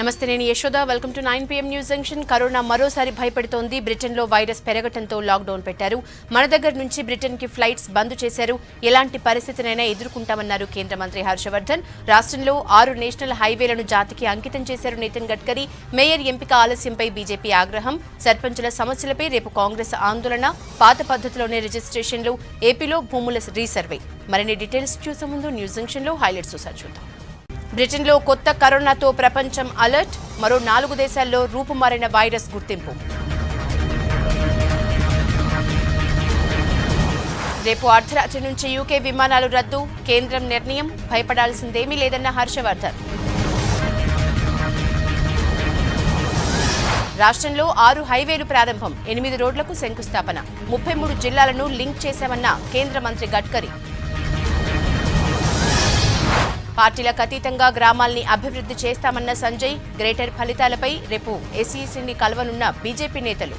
నమస్తే, నేను Yashoda. Welcome to 9 PM news junction. Corona మరోసారి భయపెడుతోంది. బ్రిటన్లో వైరస్ పెరగటంతో లాక్డౌన్ పెట్టారు. మన దగ్గర నుంచి బ్రిటన్కి ఫ్లైట్స్ బంద్ చేశారు. ఎలాంటి పరిస్థితినైనా ఎదుర్కొంటామన్నారు కేంద్ర మంత్రి హర్షవర్ధన్. రాష్ట్రంలో 6 నేషనల్ హైవేలను జాతికి అంకితం చేశారు నితిన్ గడ్కరీ. మేయర్ ఎంపిక ఆలస్యంపై బీజేపీ ఆగ్రహం. సర్పంచుల సమస్యలపై రేపు కాంగ్రెస్ ఆందోళన. పాత పద్ధతిలోనే రిజిస్ట్రేషన్లు. ఏపీలో భూముల రీసర్వే. మరిన్ని డీటెయిల్స్ చూసే ముందు న్యూస్ జంక్షన్లో హైలైట్స్ ఒకసారి చూద్దాం. బ్రిటన్లో కొత్త కరోనాతో ప్రపంచం అలర్ట్. మరో 4 దేశాల్లో రూపుమారిన వైరస్ గుర్తింపు. రేపు అర్ధరాత్రి నుంచి యూకే విమానాలు రద్దు. కేంద్రం నిర్ణయం. భయపడాల్సిందేమీ లేదన్న హర్షవర్ధన్. రాష్ట్రంలో 6 హైవేలు ప్రారంభం. 8 రోడ్లకు శంకుస్థాపన. 33 జిల్లాలను లింక్ చేశామన్న కేంద్ర మంత్రి గడ్కరీ. పార్టీలకు అతీతంగా గ్రామాల్ని అభివృద్ధి చేస్తామన్న సంజయ్. గ్రేటర్ ఫలితాలపై రేపు ఎస్ఈసీని కలవనున్న బీజేపీ నేతలు.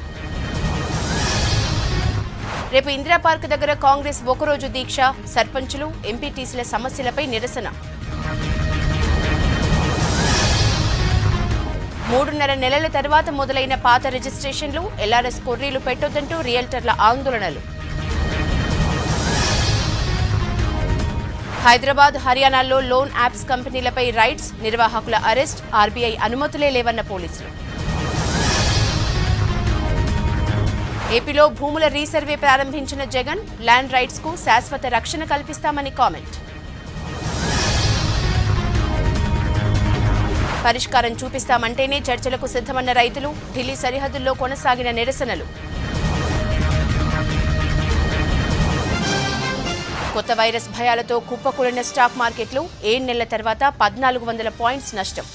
రేపు ఇందిరా పార్క్ దగ్గర కాంగ్రెస్ ఒకరోజు దీక్ష. సర్పంచులు, ఎంపీటీసీల సమస్యలపై నిరసన. 3.5 నెలల తర్వాత మొదలైన పాత రిజిస్ట్రేషన్లు. ఎల్ఆర్ఎస్ కొర్రీలు పెట్టొద్దంటూ రియల్టర్ల ఆందోళనలు. హైదరాబాద్, హర్యానాల్లో లోన్ యాప్స్ కంపెనీలపై రైడ్స్. నిర్వాహకుల అరెస్ట్. ఆర్బీఐ అనుమతులే లేవన్న పోలీసులు. ఏపీలో భూముల రీసర్వే ప్రారంభించిన జగన్. ల్యాండ్ రైట్స్ కు శాశ్వత రక్షణ కల్పిస్తామని కామెంట్. పరిష్కారం చూపిస్తామంటేనే చర్చలకు సిద్ధమన్న రైతులు. ఢిల్లీ సరిహద్దుల్లో కొనసాగిన నిరసనలు. కొత్త వైరస్ భయాలతో కుప్పకూలిన స్టాక్ మార్కెట్లు. 7 నెలల తర్వాత 1400 పాయింట్స్ నష్టం.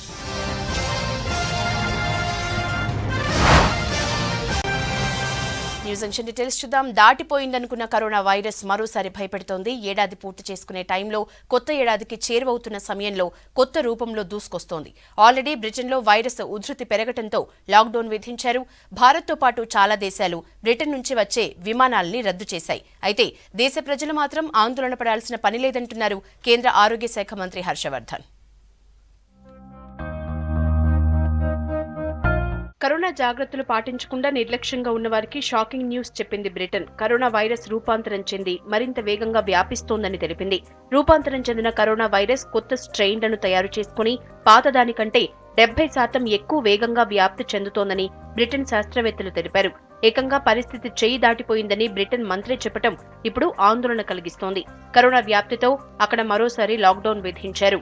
న్యూస్ జంక్షన్ డీటెయిల్స్ చూద్దాం. దాటిపోయిందనుకున్న కరోనా వైరస్ మరోసారి భయపెడుతోంది. ఏడాది పూర్తి చేసుకునే టైంలో, కొత్త ఏడాదికి చేరువవుతున్న సమయంలో కొత్త రూపంలో దూసుకొస్తోంది. ఆల్రెడీ బ్రిటన్లో వైరస్ ఉధృతి పెరగడంతో లాక్డౌన్ విధించారు. భారత్తో పాటు చాలా దేశాలు బ్రిటన్ నుంచి వచ్చే విమానాల్ని రద్దు చేశాయి. అయితే దేశ ప్రజలు మాత్రం ఆందోళన పడాల్సిన పని లేదంటున్నారు కేంద్ర ఆరోగ్య శాఖ మంత్రి హర్షవర్ధన్. కరోనా జాగ్రత్తలు పాటించకుండా నిర్లక్ష్యంగా ఉన్న వారికి షాకింగ్ న్యూస్ చెప్పింది బ్రిటన్. కరోనా వైరస్ రూపాంతరం చెంది మరింత వేగంగా వ్యాపిస్తోందని తెలిపింది. రూపాంతరం చెందిన కరోనా వైరస్ కొత్త స్ట్రెయిన్లను తయారు చేసుకుని పాతదానికంటే 70% ఎక్కువ వేగంగా వ్యాప్తి చెందుతోందని బ్రిటన్ శాస్త్రవేత్తలు తెలిపారు. ఏకంగా పరిస్థితి చేయి దాటిపోయిందని బ్రిటన్ మంత్రి చెప్పడం ఇప్పుడు ఆందోళన కలిగిస్తోంది. కరోనా వ్యాప్తితో అక్కడ మరోసారి లాక్డౌన్ విధించారు.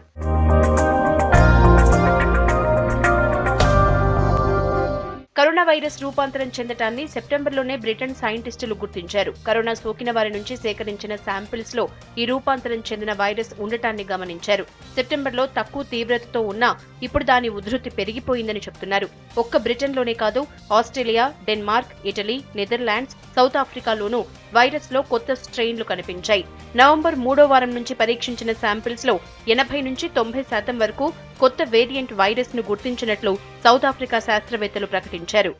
కరోనా వైరస్ రూపాంతరం చెందటాన్ని సెప్టెంబర్లోనే బ్రిటన్ సైంటిస్టులు గుర్తించారు. కరోనా సోకిన వారి నుంచి సేకరించిన శాంపిల్స్ లో ఈ రూపాంతరం చెందిన వైరస్ ఉండటాన్ని గమనించారు. సెప్టెంబర్లో తక్కువ తీవ్రతతో ఉన్నా ఇప్పుడు దాని ఉధృతి పెరిగిపోయిందని చెప్తున్నారు. ఒక్క బ్రిటన్లోనే కాదు, Australia, Denmark, Italy, Netherlands, South ఆఫ్రికాలోనూ వైరస్ లో కొత్త స్ట్రెయిన్లు కనిపించాయి. నవంబర్ 3వ వారం నుంచి పరీక్షించిన శాంపిల్స్ లో 80 నుంచి 90% వరకు కొత్త వేరియంట్ వైరస్ ను గుర్తించినట్లు సౌత్ ఆఫ్రికా శాస్త్రవేత్తలు ప్రకటించారు.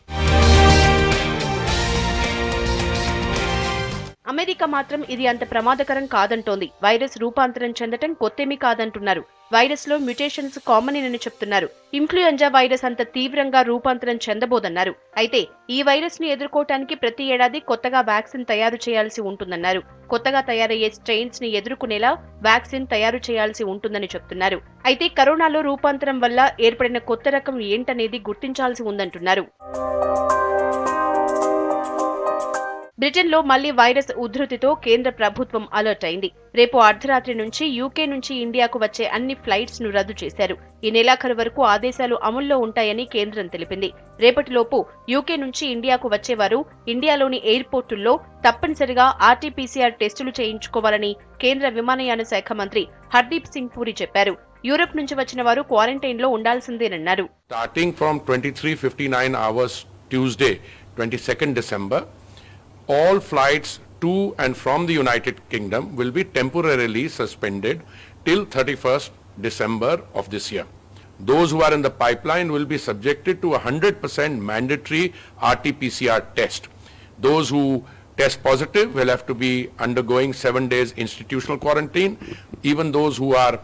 అమెరికా మాత్రం ఇది అంత ప్రమాదకరం కాదంటోంది. వైరస్ రూపాంతరం చెందటం కొత్తేమీ కాదంటున్నారు. వైరస్ లో మ్యుటేషన్స్ కామన్ అని చెప్తున్నారు. ఇన్ఫ్లుయెంజా వైరస్ అంత తీవ్రంగా రూపాంతరం చెందబోదన్నారు. అయితే ఈ వైరస్ ని ఎదుర్కోవటానికి ప్రతి ఏడాది కొత్తగా వ్యాక్సిన్ తయారు చేయాల్సి ఉంటుందన్నారు. కొత్తగా తయారయ్యే స్ట్రెయిన్స్ ని ఎదుర్కొనేలా వ్యాక్సిన్ తయారు చేయాల్సి ఉంటుందని చెప్తున్నారు. అయితే కరోనాలో రూపాంతరం వల్ల ఏర్పడిన కొత్త రకం ఏంటనేది గుర్తించాల్సి ఉందంటున్నారు. బ్రిటన్లో మళ్లీ వైరస్ ఉధృతితో కేంద్ర ప్రభుత్వం అలర్ట్ అయింది. రేపు అర్ధరాత్రి నుంచి యూకే నుంచి ఇండియాకు వచ్చే అన్ని ఫ్లైట్స్ ను రద్దు చేశారు. ఈ నెలాఖరు వరకు ఆదేశాలు అమల్లో ఉంటాయని కేంద్రం తెలిపింది. రేపటిలోపు యూకే నుంచి ఇండియాకు వచ్చేవారు ఇండియాలోని ఎయిర్పోర్టుల్లో తప్పనిసరిగా ఆర్టీపీసీఆర్ టెస్టులు చేయించుకోవాలని కేంద్ర విమానయాన శాఖ మంత్రి హర్దీప్ సింగ్ పూరి చెప్పారు. యూరప్ నుంచి వచ్చిన వారు క్వారంటైన్ లో ఉండాల్సిందేనన్నారు. Starting from 23:59 hours Tuesday, 22nd December, all flights to and from the United Kingdom will be temporarily suspended till 31st December of this year. Those who are in the pipeline will be subjected to a 100% mandatory RT-PCR test. Those who test positive will have to be undergoing 7 days institutional quarantine. Even those who are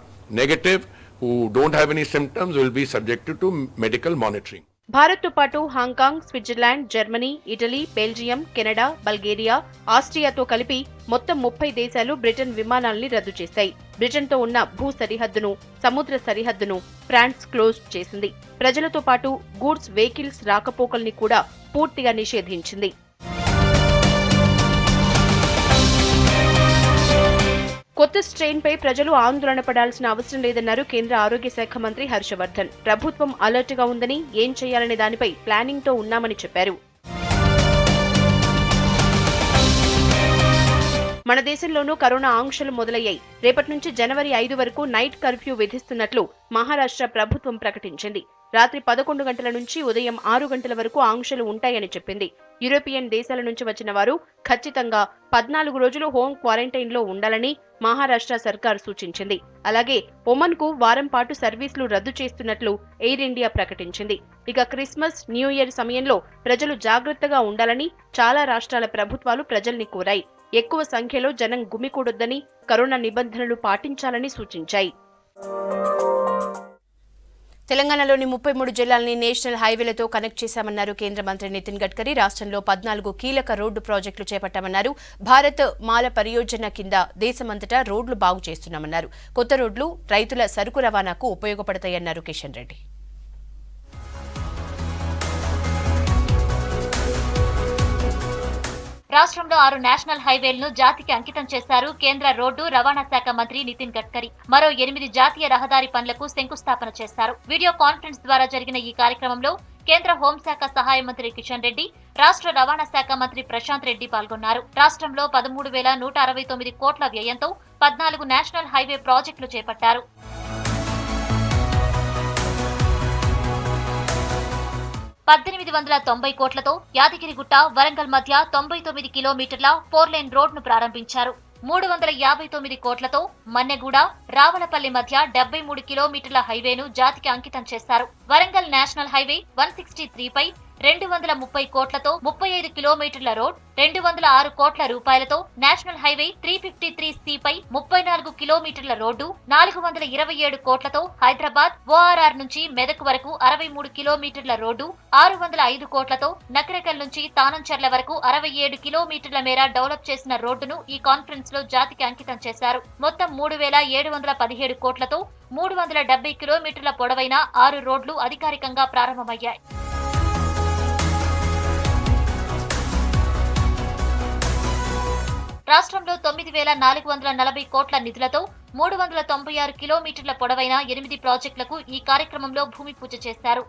negative who don't have any symptoms will be subjected to medical monitoring. భారత్తో పాటు Hong Kong, Switzerland, Germany, Italy, Belgium, Canada, Bulgaria, ఆస్ట్రియాతో కలిపి మొత్తం 30 దేశాలు Britain విమానాల్ని రద్దు చేశాయి. బ్రిటన్తో ఉన్న భూ సరిహద్దును, సముద్ర సరిహద్దును ఫ్రాన్స్ క్లోజ్ చేసింది. ప్రజలతో పాటు గూడ్స్ వెహికల్స్ రాకపోకల్ని కూడా పూర్తిగా నిషేధించింది. కొత్త స్ట్రెయిన్ పై ప్రజలు ఆందోళన పడాల్సిన అవసరం లేదన్నారు కేంద్ర ఆరోగ్య శాఖ మంత్రి హర్షవర్ధన్. ప్రభుత్వం అలర్ట్ గా ఉందని, ఏం చేయాలనే దానిపై ప్లానింగ్ తో ఉన్నామని చెప్పారు. మన దేశంలోనూ కరోనా ఆంక్షలు మొదలయ్యాయి. రేపటి నుంచి జనవరి 5 వరకు నైట్ కర్ఫ్యూ విధిస్తున్నట్లు మహారాష్ట్ర ప్రభుత్వం ప్రకటించింది. రాత్రి 11 గంటల నుంచి ఉదయం 6 గంటల వరకు ఆంక్షలు ఉంటాయని చెప్పింది. యూరోపియన్ దేశాల నుంచి వచ్చిన వారు ఖచ్చితంగా 14 రోజులు హోం క్వారంటైన్ లో ఉండాలని మహారాష్ట్ర సర్కార్ సూచించింది. అలాగే ఒమన్ కు వారం పాటు సర్వీసులు రద్దు చేస్తున్నట్లు ఎయిర్ ఇండియా ప్రకటించింది. ఇక క్రిస్మస్, న్యూ ఇయర్ సమయంలో ప్రజలు జాగ్రత్తగా ఉండాలని చాలా రాష్ట్రాల ప్రభుత్వాలు ప్రజల్ని కోరాయి. ఎక్కువ సంఖ్యలో జనం గుమికూడొద్దని, కరోనా నిబంధనలు పాటించాలని సూచించాయి. తెలంగాణలోని 33 జిల్లాలని నేషనల్ హైవేలతో కనెక్ట్ చేశామన్నారు కేంద్ర మంత్రి నితిన్ గడ్కరీ. రాష్ట్రంలో 14 కీలక రోడ్డు ప్రాజెక్టులు చేపట్టామన్నారు. భారత్ మాల పరియోజన కింద దేశమంతటా రోడ్లు బాగు చేస్తున్నామన్నారు. కొత్త రోడ్లు రైతుల సరుకు రవాణాకు ఉపయోగపడతాయన్నారు కిషన్ రెడ్డి. రాష్ట్రంలో 6 నేషనల్ హైవేలను జాతికి అంకితం చేశారు కేంద్ర రోడ్డు రవాణా శాఖ మంత్రి నితిన్ గడ్కరీ. మరో 8 జాతీయ రహదారి పనులకు శంకుస్థాపన చేశారు. వీడియో కాన్ఫరెన్స్ ద్వారా జరిగిన ఈ కార్యక్రమంలో కేంద్ర హోంశాఖ సహాయ మంత్రి కిషన్ రెడ్డి, రాష్ట్ర రవాణా శాఖ మంత్రి ప్రశాంత్ రెడ్డి పాల్గొన్నారు. రాష్ట్రంలో 13,169 కోట్ల వ్యయంతో 14 నేషనల్ హైవే ప్రాజెక్టులు చేపట్టారు. 1890 కోట్లతో యాదగిరిగుట్ట, వరంగల్ మధ్య 99 కిలోమీటర్ల 4 లేన్ రోడ్ను ప్రారంభించారు. 359 కోట్లతో మన్నెగూడ, రావలపల్లి మధ్య 73 కిలోమీటర్ల హైవేను జాతికి అంకితం చేశారు. వరంగల్ నేషనల్ హైవే 163 పై 230 కోట్లతో 35 కిలోమీటర్ల రోడ్, 206 కోట్ల రూపాయలతో నేషనల్ హైవే 353C పై 34 కిలోమీటర్ల రోడ్డు, 427 కోట్లతో హైదరాబాద్ ఓఆర్ఆర్ నుంచి మెదక్ వరకు 63 కిలోమీటర్ల రోడ్డు, 605 కోట్లతో నకరేకల్ నుంచి తానంచెర్ల వరకు 67 కిలోమీటర్ల మేర డెవలప్ చేసిన రోడ్డును ఈ కాన్ఫరెన్స్ లో జాతికి అంకితం చేశారు. మొత్తం 3,717 కోట్లతో 370 కిలోమీటర్ల పొడవైన 6 రోడ్లు అధికారికంగా ప్రారంభమయ్యాయి. రాష్ట్రంలో 9,440 కోట్ల నిధులతో 396 కిలోమీటర్ల పొడవైన 8 ప్రాజెక్టులకు ఈ కార్యక్రమంలో భూమి పూజ చేశారు.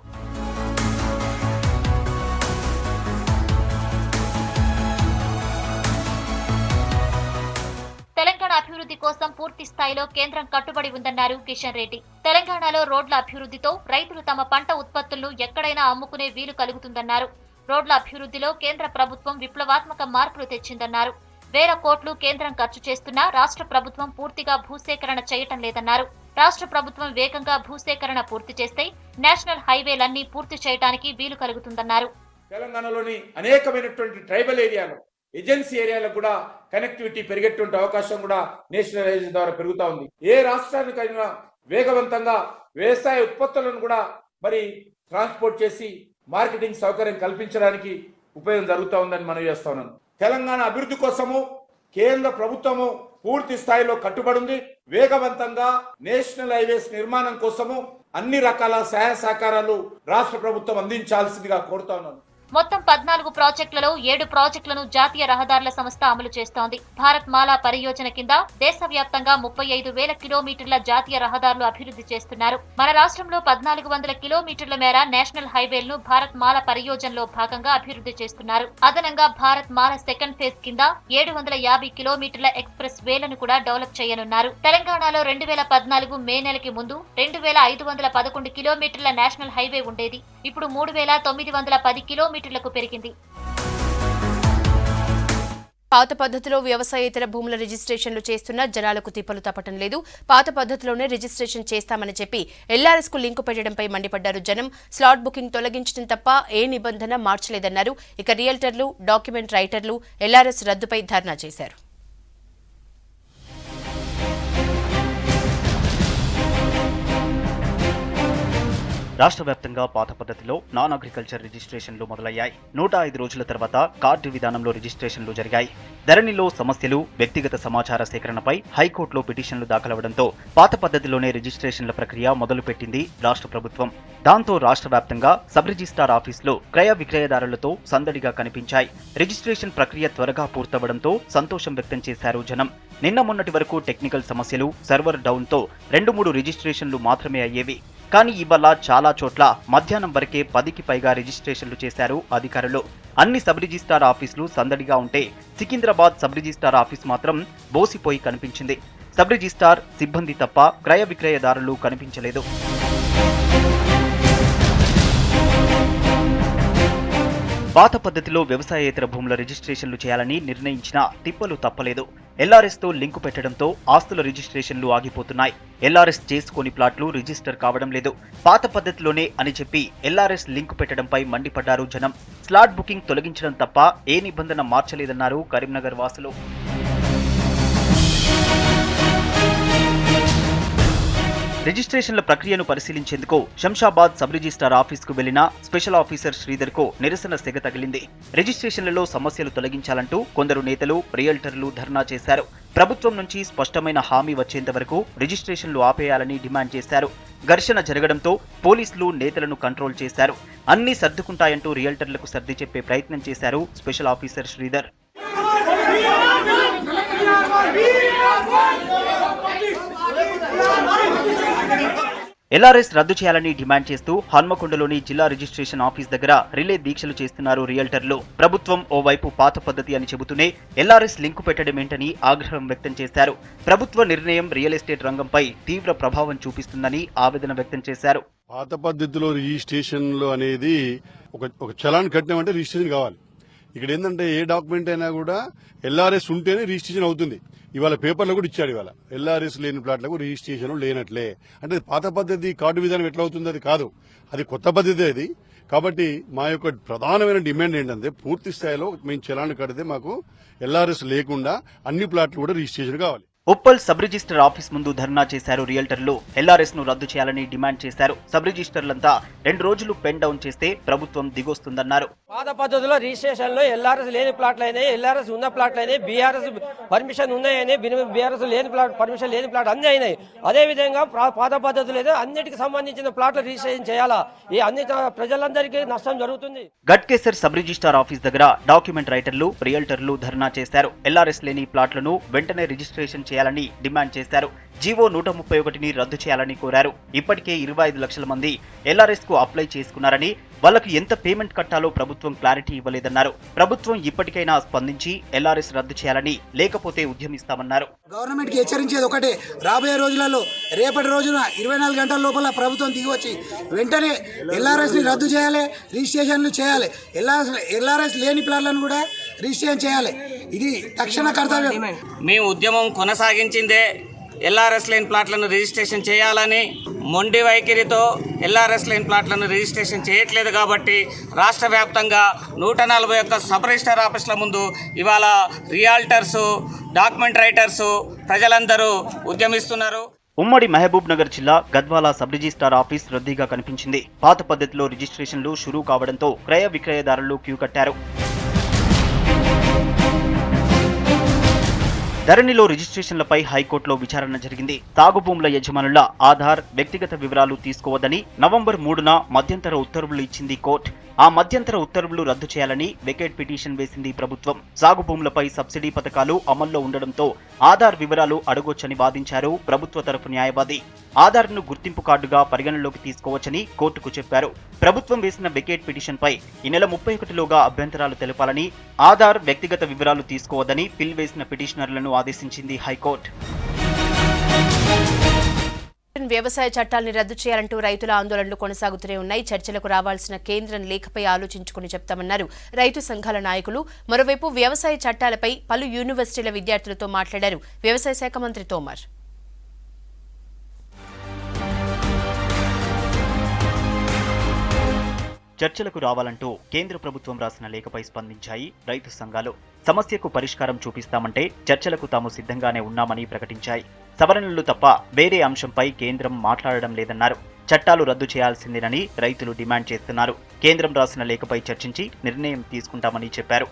తెలంగాణ అభివృద్ధి కోసం పూర్తి స్థాయిలో కేంద్రం కట్టుబడి ఉందన్నారు కిషన్ రెడ్డి. తెలంగాణలో రోడ్ల అభివృద్ధితో రైతులు తమ పంట ఉత్పత్తులను ఎక్కడైనా అమ్ముకునే వీలు కలుగుతుందన్నారు. రోడ్ల అభివృద్ధిలో కేంద్ర ప్రభుత్వం విప్లవాత్మక మార్పులు తెచ్చిందన్నారు. వేల కోట్లు కేంద్రం ఖర్చు చేస్తున్నా రాష్ట్ర ప్రభుత్వం పూర్తిగా భూసేకరణ చేయటం లేదన్నారు. రాష్ట్ర ప్రభుత్వం వేగంగా భూసేకరణ పూర్తి చేస్తే నేషనల్ హైవేలన్నీ పూర్తి చేయడానికి వీలు కలుగుతుందన్నారు. తెలంగాణలోని అనేకమైనటువంటి ట్రైబల్ ఏరియాలు, ఏజెన్సీ ఏరియాలకు కూడా కనెక్టివిటీ పెరిగేటువంటి అవకాశం కూడా నేషనల్ హైవేస్ ద్వారా పెరుగుతా ఉంది. ఏ రాష్ట్రానికైనా వేగవంతంగా వ్యవసాయ ఉత్పత్తులను కూడా మరి ట్రాన్స్పోర్ట్ చేసి మార్కెటింగ్ సౌకర్యం కల్పించడానికి ఉపయోగం జరుగుతూ ఉందని మనం చేస్తా ఉన్నాను. తెలంగాణ అభివృద్ధి కోసము కేంద్ర ప్రభుత్వము పూర్తి స్థాయిలో కట్టుబడి ఉంది. వేగవంతంగా నేషనల్ హైవేస్ నిర్మాణం కోసము అన్ని రకాల సహాయ సహకారాలు రాష్ట్ర ప్రభుత్వం అందించాల్సిందిగా కోరుతా ఉన్నాను. మొత్తం 14 ప్రాజెక్టులలో 7 ప్రాజెక్టులను జాతీయ రహదారుల సంస్థ అమలు చేస్తోంది. భారత్ మాలా పరియోజన కింద దేశవ్యాప్తంగా 35,000 కిలోమీటర్ల జాతీయ రహదారులు అభివృద్ధి చేస్తున్నారు. మన రాష్ట్రంలో 1,400 కిలోమీటర్ల మేర నేషనల్ హైవేలను భారత్ మాలా పరియోజనలో భాగంగా అభివృద్ధి చేస్తున్నారు. అదనంగా భారత్ మాలా సెకండ్ ఫేజ్ కింద 750 కిలోమీటర్ల ఎక్స్ప్రెస్ వేలను కూడా డెవలప్ చేయనున్నారు. తెలంగాణలో 2014 మే నెలకి ముందు 2,511 కిలోమీటర్ల నేషనల్ హైవే ఉండేది. ఇప్పుడు 3,910 కిలోమీటర్లకు పెరిగింది. పాత పద్ధతిలో వ్యవసాయేతర భూముల రిజిస్ట్రేషన్లు చేస్తున్న జనాలకు తిప్పలు తప్పటం లేదు. పాత పద్ధతిలోనే రిజిస్ట్రేషన్ చేస్తామని చెప్పి ఎల్ఆర్ఎస్ కు లింకు పెట్టడంపై మండిపడ్డారు జనం. స్లాట్ బుకింగ్ తొలగించడం తప్ప ఏ నిబంధన మార్చలేదన్నారు. ఇక రియల్టర్లు, డాక్యుమెంట్ రైటర్లు ఎల్ఆర్ఎస్ రద్దుపై ధర్నా చేశారు. రాష్ట్ర వ్యాప్తంగా పాత పద్ధతిలో నాన్ అగ్రికల్చర్ రిజిస్ట్రేషన్లు మొదలయ్యాయి. 105 రోజుల తర్వాత కార్డు విధానంలో రిజిస్ట్రేషన్లు జరిగాయి. ధరణిలో సమస్యలు, వ్యక్తిగత సమాచార సేకరణపై హైకోర్టులో పిటిషన్లు దాఖలవడంతో పాత పద్ధతిలోనే రిజిస్ట్రేషన్ల ప్రక్రియ మొదలుపెట్టింది రాష్ట్ర ప్రభుత్వం. దాంతో రాష్ట్ర వ్యాప్తంగా సబ్ రిజిస్ట్రార్ ఆఫీసులో క్రయ విక్రయదారులతో సందడిగా కనిపించాయి. రిజిస్ట్రేషన్ ప్రక్రియ త్వరగా పూర్తవడంతో సంతోషం వ్యక్తం చేశారు జనం. నిన్న మొన్నటి వరకు టెక్నికల్ సమస్యలు, సర్వర్ డౌన్తో 2-3 రిజిస్ట్రేషన్లు మాత్రమే అయ్యేవి. కానీ ఇవాళ చాలా చోట్ల మధ్యాహ్నం వరకే 10కి పైగా రిజిస్ట్రేషన్లు చేశారు అధికారులు. అన్ని సబ్ రిజిస్ట్రార్ ఆఫీసులు సందడిగా ఉంటే సికింద్రాబాద్ సబ్ రిజిస్ట్రార్ ఆఫీస్ మాత్రం బోసిపోయి కనిపించింది. సబ్ రిజిస్ట్రార్ సిబ్బంది తప్ప క్రయ విక్రయదారులు కనిపించలేదు. పాత పద్ధతిలో వ్యవసాయేతర భూముల రిజిస్ట్రేషన్లు చేయాలని నిర్ణయించినా తిప్పలు తప్పలేదు. ఎల్ఆర్ఎస్ తో లింకు పెట్టడంతో ఆస్తుల రిజిస్ట్రేషన్లు ఆగిపోతున్నాయి. ఎల్ఆర్ఎస్ చేసుకోని ప్లాట్లు రిజిస్టర్ కావడం లేదు. పాత పద్ధతిలోనే అని చెప్పి ఎల్ఆర్ఎస్ లింకు పెట్టడంపై మండిపడ్డారు జనం. స్లాట్ బుకింగ్ తొలగించడం తప్ప ఏ నిబంధన మార్చలేదన్నారు కరీంనగర్ వాసులు. రిజిస్ట్రేషన్ల ప్రక్రియను పరిశీలించేందుకు శంషాబాద్ సబ్ రిజిస్ట్రార్ ఆఫీస్కు వెళ్లిన స్పెషల్ ఆఫీసర్ శ్రీధర్ కు నిరసన సెగ తగిలింది. రిజిస్ట్రేషన్లలో సమస్యలు తొలగించాలంటూ కొందరు నేతలు, రియల్టర్లు ధర్నా చేశారు. ప్రభుత్వం నుంచి స్పష్టమైన హామీ వచ్చేంత వరకు రిజిస్ట్రేషన్లు ఆపేయాలని డిమాండ్ చేశారు. ఘర్షణ జరగడంతో పోలీసులు నేతలను కంట్రోల్ చేశారు. అన్నీ సర్దుకుంటాయంటూ రియల్టర్లకు సర్ది చెప్పే ప్రయత్నం చేశారు స్పెషల్ ఆఫీసర్ శ్రీధర్. ఎల్ఆర్ఎస్ రద్దు చేయాలని డిమాండ్ చేస్తూ హన్మకొండలోని జిల్లా రిజిస్ట్రేషన్ ఆఫీస్ దగ్గర రిలే దీక్షలు చేస్తున్నారు రియల్టర్లు. ప్రభుత్వం ఓవైపు పాత పద్ధతి అని చెబుతూనే ఎల్ఆర్ఎస్ లింకు పెట్టడమేంటని ఆగ్రహం వ్యక్తం చేశారు. ప్రభుత్వ నిర్ణయం రియల్ ఎస్టేట్ రంగంపై తీవ్ర ప్రభావం చూపిస్తుందని ఆవేదన వ్యక్తం చేశారు. పాత పద్ధతిలో రిజిస్ట్రేషన్లు అనేది ఒక చలాన్ కట్టినామంటే రిజిస్ట్రేషన్ కావాలి. ఇక్కడ ఏంటంటే ఏ డాక్యుమెంట్ అయినా కూడా ఎల్ఆర్ఎస్ ఉంటేనే రిజిస్ట్రేషన్ అవుతుంది. ఇవాళ పేపర్లో కూడా ఇచ్చాడు. ఇవాళ ఎల్ఆర్ఎస్ లేని ప్లాట్లకు రిజిస్ట్రేషన్ లేనట్లే. అంటే పాత పద్ధతి కార్డు విధానం ఎట్లా అవుతుంది? అది కాదు, అది కొత్త పద్ధతి అది. కాబట్టి మా యొక్క ప్రధానమైన డిమాండ్ ఏంటంటే పూర్తి స్థాయిలో మేము చలాన్ కడితే మాకు ఎల్ఆర్ఎస్ లేకుండా అన్ని ప్లాట్లు కూడా రిజిస్ట్రేషన్ కావాలి. ఉప్పల్ సబ్ రిజిస్టర్ ఆఫీస్ ముందు ధర్నా చేశారు రియల్టర్లు. ఎల్ఆర్ఎస్ ను రద్దు చేయాలని డిమాండ్ చేశారు. సబ్ రిజిస్టర్లంతా 2 రోజులు పెన్ డౌన్ చేస్తే ప్రభుత్వం దిగొస్తుందన్నారు. పాత పద్ధతిలో రిజిస్ట్రేషన్ లో ఎల్ఆర్ఎస్ లేని ప్లాట్లు అయినాయి, ఎల్ఆర్ఎస్ ఉన్న ప్లాట్లు అయినాయి, బీఆర్ఎస్ పర్మిషన్ ఉన్నాయని, బీఆర్ఎస్ లేని ప్లాట్, పర్మిషన్ లేని ప్లాట్ అన్ని అయినాయి. అదే విధంగా పాత పద్ధతులు అయితే అన్నిటికి సంబంధించిన ప్లాట్లు రిజిస్ట్రేషన్ చేయాలా. ఈ అన్ని ప్రజలందరికీ నష్టం జరుగుతుంది. గట్కేసర్ సబ్ రిజిస్టార్ ఆఫీస్ దగ్గర డాక్యుమెంట్ రైటర్లు, రియల్టర్లు ధర్నా చేశారు. ఎల్ఆర్ఎస్ లేని ప్లాట్లను వెంటనే రిజిస్ట్రేషన్ చేయాలని డిమాండ్ చేశారు. జీవో 131ని రద్దు చేయాలని కోరారు. ఇప్పటికే 25 లక్షల మంది ఎల్ఆర్ఎస్ కు అప్లై చేసుకున్నారని, వాళ్లకు ఎంత పేమెంట్ కట్టాలో ప్రభుత్వం క్లారిటీ ఇవ్వలేదన్నారు. ప్రభుత్వం ఇప్పటికైనా స్పందించి ఎల్ఆర్ఎస్ రద్దు చేయాలని, లేకపోతే ఉద్యమిస్తామన్నారు. గవర్నమెంట్ కి హెచ్చరించేది ఒకటే, రాబోయే రోజులలో రేపటి రోజున 24 గంటల లోపల ప్రభుత్వం దిగివచ్చి వెంటనే ఎల్ఆర్ఎస్ ని రద్దు చేయాలి, రిజిస్ట్రేషన్లు చేయాలి. ఎల్ఆర్ఎస్ లేని ప్లాన్లను కూడా రిజిస్ట్రేషన్ చేయాలి. ఇది తక్షణ కర్తవ్యం. మేము ఉద్యమం కొనసాగించిందే ఎల్ఆర్ఎస్ లేని ప్లాట్లను రిజిస్ట్రేషన్ చేయాలని. మొండి వైఖరితో ఎల్ఆర్ఎస్ లేని ప్లాట్లను రిజిస్ట్రేషన్ చేయట్లేదు కాబట్టి రాష్ట్ర వ్యాప్తంగా 141 సబ్ రిజిస్టర్ ఆఫీసుల ముందు ఇవాళ రియాల్టర్సు, డాక్యుమెంట్ రైటర్సు, ప్రజలందరూ ఉద్యమిస్తున్నారు. ఉమ్మడి మహబూబ్ నగర్ జిల్లా గద్వాల సబ్ రిజిస్టార్ ఆఫీస్ రద్దీగా కనిపించింది. పాత పద్ధతిలో రిజిస్ట్రేషన్లు షురూ కావడంతో క్రయ విక్రయదారులు క్యూ కట్టారు. ధరణిలో రిజిస్ట్రేషన్లపై హైకోర్టులో విచారణ జరిగింది. సాగు భూముల యజమానుల ఆధార్, వ్యక్తిగత వివరాలు తీసుకోవద్దని నవంబర్ 3న మధ్యంతర ఉత్తర్వులు ఇచ్చింది కోర్టు. ఆ మధ్యంతర ఉత్తర్వులు రద్దు చేయాలని వెకేట్ పిటిషన్ వేసింది ప్రభుత్వం. సాగు భూములపై సబ్సిడీ పథకాలు అమల్లో ఉండడంతో ఆధార్ వివరాలు అడగొచ్చని వాదించారు ప్రభుత్వ తరఫు న్యాయవాది. ఆధార్ను గుర్తింపు కార్డుగా పరిగణనలోకి తీసుకోవచ్చని కోర్టుకు చెప్పారు. ప్రభుత్వం వేసిన వెకేట్ పిటిషన్పై ఈ నెల 31లోగా అభ్యంతరాలు తెలపాలని, ఆధార్, వ్యక్తిగత వివరాలు తీసుకోవద్దని పిల్ వేసిన పిటిషనర్లను ఆదేశించింది హైకోర్టు. వ్యవసాయ చట్టాలను రద్దు చేయాలంటూ రైతుల ఆందోళనలు కొనసాగుతూనే ఉన్నాయి. చర్చలకు రావాల్సిన కేంద్రం లేఖపై ఆలోచించుకుని చెప్తామన్నారు రైతు సంఘాల నాయకులు. మరోవైపు వ్యవసాయ చట్టాలపై పలు యూనివర్సిటీల విద్యార్థులతో మాట్లాడారు వ్యవసాయ శాఖ మంత్రి తోమర్. చర్చలకు రావాలంటూ కేంద్ర ప్రభుత్వం రాసిన లేఖపై స్పందించాయి రైతు సంఘాలు. సమస్యకు పరిష్కారం చూపిస్తామంటే చర్చలకు తాము సిద్ధంగానే ఉన్నామని ప్రకటించాయి. సవరణలు తప్ప వేరే అంశంపై కేంద్రం మాట్లాడడం లేదన్నారు. చట్టాలు రద్దు చేయాల్సిందేనని రైతులు డిమాండ్ చేస్తున్నారు. కేంద్రం రాసిన లేఖపై చర్చించి నిర్ణయం తీసుకుంటామని చెప్పారు.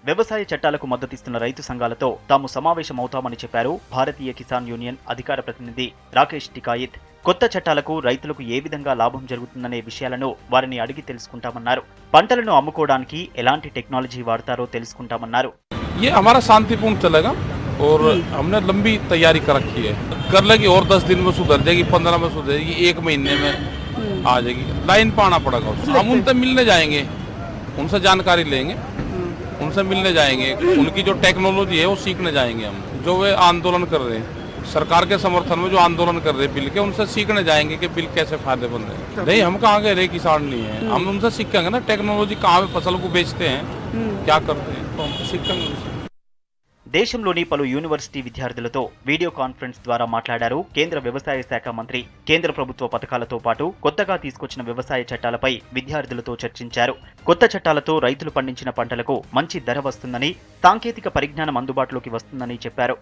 వ్యవసాయ చట్టాలకు మద్దతిస్తున్న రైతు సంఘాలతో తాము సమావేశమవుతామని చెప్పారు భారతీయ కిసాన్ యూనియన్ అధికార ప్రతినిధి రాకేష్ టికాయిత్. కొత్త చట్టాలకు రైతులకు ఏ విధంగా లాభం జరుగుతుందనే విషయాలను వారిని అడిగి తెలుసుకుంటామన్నారు. పంటలను అమ్ముకోవడానికి ఎలాంటి టెక్నాలజీ వాడతారో తెలుసుకుంటామన్నారు. ये हमारा शांतिपूर्ण चलेगा और हमने लंबी तैयारी कर रखी है. कर लेगी और 10 दिन में सुधर जाएगी, 15 में सुधर जाएगी, 1 महीने में आ जाएगी. लाइन पाना पड़ेगा. हम उनसे मिलने जाएंगे, उनसे जानकारी लेंगे, उनसे मिलने जाएंगे, उनकी जो टेक्नोलॉजी है वो सीखने जाएंगे. हम जो वे आंदोलन कर रहे हैं सरकार के समर्थन में, जो आंदोलन कर रहे हैं बिल के, उनसे सीखने जाएंगे कि बिल कैसे फायदेमंद है. नहीं, हम कहाँ के रे किसान नहीं है, हम उनसे सीखेंगे ना टेक्नोलॉजी कहाँ पे फसल को बेचते हैं, क्या करते हैं, तो हम सीखेंगे उनसे. దేశంలోని పలు యూనివర్సిటీ విద్యార్థులతో వీడియో కాన్ఫరెన్స్ ద్వారా మాట్లాడారు కేంద్ర వ్యవసాయ శాఖ మంత్రి. కేంద్ర ప్రభుత్వ పథకాలతో పాటు కొత్తగా తీసుకొచ్చిన వ్యవసాయ చట్టాలపై విద్యార్థులతో చర్చించారు. కొత్త చట్టాలతో రైతులు పండించిన పంటలకు మంచి ధర వస్తుందని, సాంకేతిక పరిజ్ఞానం అందుబాటులోకి వస్తుందని చెప్పారు.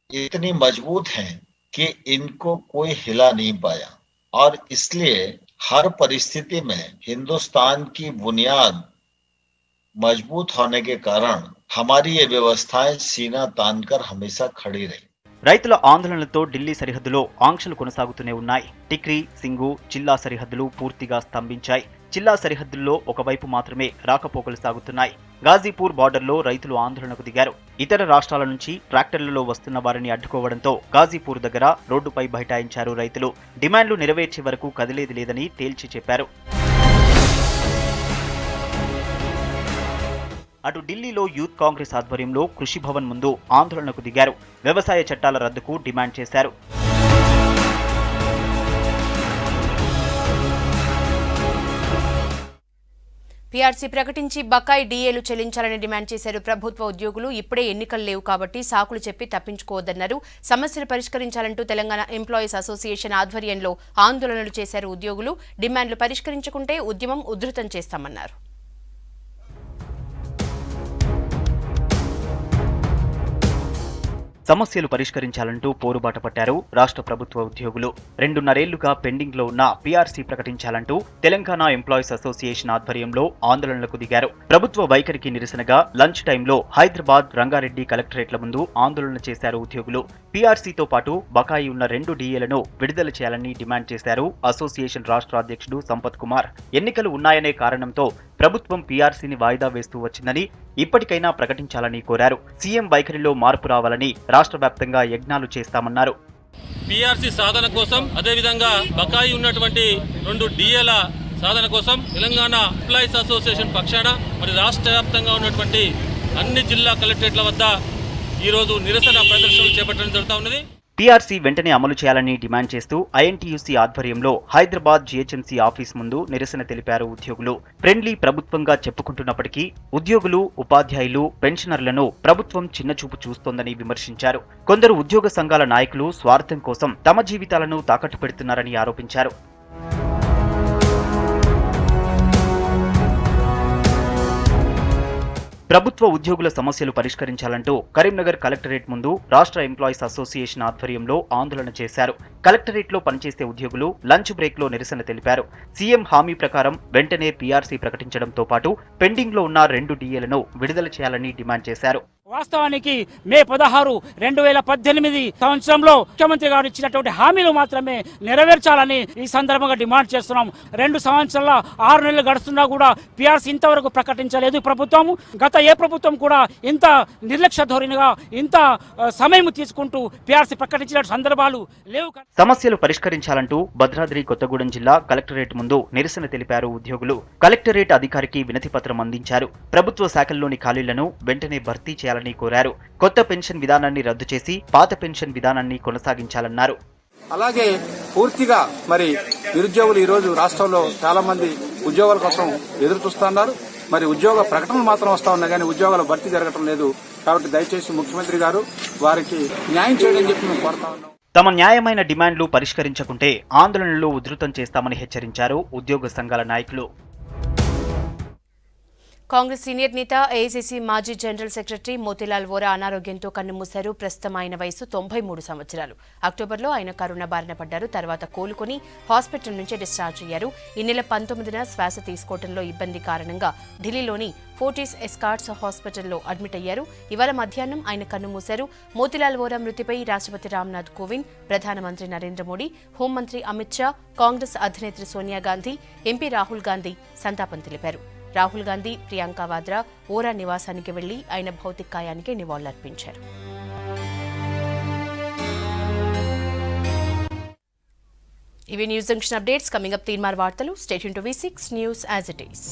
इतनी मजबूत हैं कि इनको कोई हिला नहीं पाया और इसलिए हर परिस्थिति में हिंदुस्तान की बुनियाद मजबूत होने के कारण हमारी ये व्यवस्थाएं सीना तानकर हमेशा खड़ी रही. రైతుల ఆందోళనలతో ఢిల్లీ సరిహద్దులో ఆంక్షలు కొనసాగుతూనే ఉన్నాయి. టిక్రీ, సింగు, చిల్లా సరిహద్దులు పూర్తిగా స్తంభించాయి. చిల్లా సరిహద్దుల్లో ఒకవైపు మాత్రమే రాకపోకలు సాగుతున్నాయి. గాజీపూర్ బార్డర్లో రైతులు ఆందోళనకు దిగారు. ఇతర రాష్ట్రాల నుంచి ట్రాక్టర్లలో వస్తున్న వారిని అడ్డుకోవడంతో గాజీపూర్ దగ్గర రోడ్డుపై బైఠాయించారు రైతులు. డిమాండ్లు నెరవేర్చే వరకు కదిలేది లేదని తేల్చి చెప్పారు. అటు ఢిల్లీలో యూత్ కాంగ్రెస్ ఆధ్వర్యంలో కృషి భవన్ ముందు ఆందోళనకు దిగారు. వ్యవసాయ చట్టాల రద్దుకు డిమాండ్ చేశారు. పీఆర్సీ ప్రకటించి బకాయి డీఏలు చెల్లించాలని డిమాండ్ చేశారు ప్రభుత్వ ఉద్యోగులు. ఇప్పుడే ఎన్నికలు లేవు కాబట్టి సాకులు చెప్పి తప్పించుకోవద్దన్నారు. సమస్యలు పరిష్కరించాలంటూ తెలంగాణ ఎంప్లాయీస్ అసోసియేషన్ ఆధ్వర్యంలో ఆందోళనలు చేశారు ఉద్యోగులు. డిమాండ్లు పరిష్కరించకుంటే ఉద్యమం ఉధృతం చేస్తామన్నారు. సమస్యలు పరిష్కరించాలంటూ పోరుబాట పట్టారు రాష్ట్ర ప్రభుత్వ ఉద్యోగులు. 2.5 ఏళ్లుగా పెండింగ్ లో ఉన్న పీఆర్సీ ప్రకటించాలంటూ తెలంగాణ ఎంప్లాయీస్ అసోసియేషన్ ఆధ్వర్యంలో ఆందోళనలకు దిగారు. ప్రభుత్వ వైఖరికి నిరసనగా లంచ్ టైంలో హైదరాబాద్, రంగారెడ్డి కలెక్టరేట్ల ముందు ఆందోళన చేశారు ఉద్యోగులు. పీఆర్సీతో పాటు బకాయి ఉన్న 2 డీఏలను విడుదల చేయాలని డిమాండ్ చేశారు అసోసియేషన్ రాష్ట్ర అధ్యక్షుడు సంపత్ కుమార్. ఎన్నికలు ఉన్నాయనే కారణంతో ప్రభుత్వం పీఆర్సీని వాయిదా వేస్తూ వచ్చిందని, ఇప్పటికైనా ప్రకటించాలని కోరారు. సీఎం వైఖరిలో మార్పు రావాలని రాష్ట్ర వ్యాప్తంగా యజ్ఞాలు చేస్తామన్నారు. పీఆర్సీ సాధన కోసం, అదేవిధంగా బకాయి ఉన్నటువంటి 2 డీఏల సాధన కోసం తెలంగాణ ఎంప్లాయీస్ అసోసియేషన్ పక్షాన మరి రాష్ట్ర వ్యాప్తంగా ఉన్నటువంటి అన్ని జిల్లా కలెక్టరేట్ల వద్ద ఈరోజు నిరసన ప్రదర్శనలు చేపట్టడం జరుగుతూ ఉన్నది. పీఆర్సీ వెంటనే అమలు చేయాలని డిమాండ్ చేస్తూ ఐఎన్టీయూసీ ఆధ్వర్యంలో హైదరాబాద్ జీహెచ్ఎంసీ ఆఫీస్ ముందు నిరసన తెలిపారు ఉద్యోగులు. ఫ్రెండ్లీ ప్రభుత్వంగా చెప్పుకుంటున్నప్పటికీ ఉద్యోగులు, ఉపాధ్యాయులు, పెన్షనర్లను ప్రభుత్వం చిన్నచూపు చూస్తోందని విమర్శించారు. కొందరు ఉద్యోగ సంఘాల నాయకులు స్వార్థం కోసం తమ జీవితాలను తాకట్టు పెడుతున్నారని ఆరోపించారు. ప్రభుత్వ ఉద్యోగుల సమస్యలు పరిష్కరించాలంటూ కరీంనగర్ కలెక్టరేట్ ముందు రాష్ట్ర ఎంప్లాయీస్ అసోసియేషన్ ఆధ్వర్యంలో ఆందోళన చేశారు. కలెక్టరేట్లో పనిచేసే ఉద్యోగులు లంచ్ బ్రేక్లో నిరసన తెలిపారు. సీఎం హామీ ప్రకారం వెంటనే పీఆర్సీ ప్రకటించడంతో పాటు పెండింగ్ లో ఉన్న 2 డీఏలను విడుదల చేయాలని డిమాండ్ చేశారు. వాస్తవానికి మే 16, 2018 సంవత్సరంలో ముఖ్యమంత్రి గారు ఇచ్చినటువంటి హామీలు మాత్రమే నెరవేర్చాలని ఈ సందర్భంగా డిమాండ్ చేస్తున్నాం. 2 సంవత్సరాల 6 నెలలు గడుస్తున్నా కూడా పీఆర్సీ ఇంతవరకు ప్రకటించలేదు ప్రభుత్వం. గత ఏ ప్రభుత్వం కూడా ఇంత నిర్లక్ష్య ధోరణిగా ఇంత సమయం తీసుకుంటూ పీఆర్సీ ప్రకటించిన సందర్భాలు లేవు. సమస్యలు పరిష్కరించాలంటూ భద్రాద్రి కొత్తగూడెం జిల్లా కలెక్టరేట్ ముందు నిరసన తెలిపారు ఉద్యోగులు. కలెక్టరేట్ అధికారికి వినతి పత్రం అందించారు. ప్రభుత్వ శాఖల్లోని ఖాళీలను వెంటనే భర్తీ చేయాలని కోరారు. కొత్త పెన్షన్ విధానాన్ని రద్దు చేసి పాత పెన్షన్ విధానాన్ని కొనసాగించాలన్నారు. అలాగే పూర్తిగా మరి నిరుద్యోగులు ఈ రోజు రాష్ట్రంలో చాలా మంది ఉద్యోగాల కోసం ఎదురు చూస్తున్నారు. మరి ఉద్యోగ ప్రకటనలు మాత్రం వస్తా ఉన్నాయి కానీ ఉద్యోగాల భర్తీ జరగటం లేదు. కాబట్టి దయచేసి ముఖ్యమంత్రి గారు వారికి న్యాయం చేయడం చెప్పి మేము కోరుతా ఉన్నాం. తమ న్యాయమైన డిమాండ్లు పరిష్కరించకుంటే ఆందోళనలు ఉధృతం చేస్తామని హెచ్చరించారు ఉద్యోగ సంఘాల నాయకులు. కాంగ్రెస్ సీనియర్ నేత ఏఐసీసీ మాజీ జనరల్ సెక్రటరీ మోతీలాల్ వోరా అనారోగ్యంతో కన్నుమూశారు. ప్రస్తుతం ఆయన వయసు 93 సంవత్సరాలు. అక్టోబర్లో ఆయన కరోనా బారిన పడ్డారు. తర్వాత కోలుకొని హాస్పిటల్ నుంచి డిశ్చార్జ్ అయ్యారు. ఈ నెల 19న శ్వాస తీసుకోవడంలో ఇబ్బంది కారణంగా ఢిల్లీలోని ఫోర్టిస్ ఎస్కార్ట్స్ హాస్పిటల్లో అడ్మిట్ అయ్యారు. ఇవాళ మధ్యాహ్నం ఆయన కన్నుమూశారు. మోతీలాల్ వోరా మృతిపై రాష్ట్రపతి రామ్నాథ్ కోవింద్, ప్రధానమంత్రి నరేంద్ర మోడీ, హోంమంత్రి అమిత్ షా, కాంగ్రెస్ అధినేత్రి సోనియా గాంధీ, ఎంపీ రాహుల్ గాంధీ సంతాపం తెలిపారు. రాహుల్ గాంధీ, ప్రియాంక వాద్రా వోరా నివాసానికి వెళ్లి ఆయన భౌతిక కాయానికి నివాళులర్పించారు. ఇవి news junction updates. Coming up Teenmaar వార్తలు. Stay tune to V6 news as it is.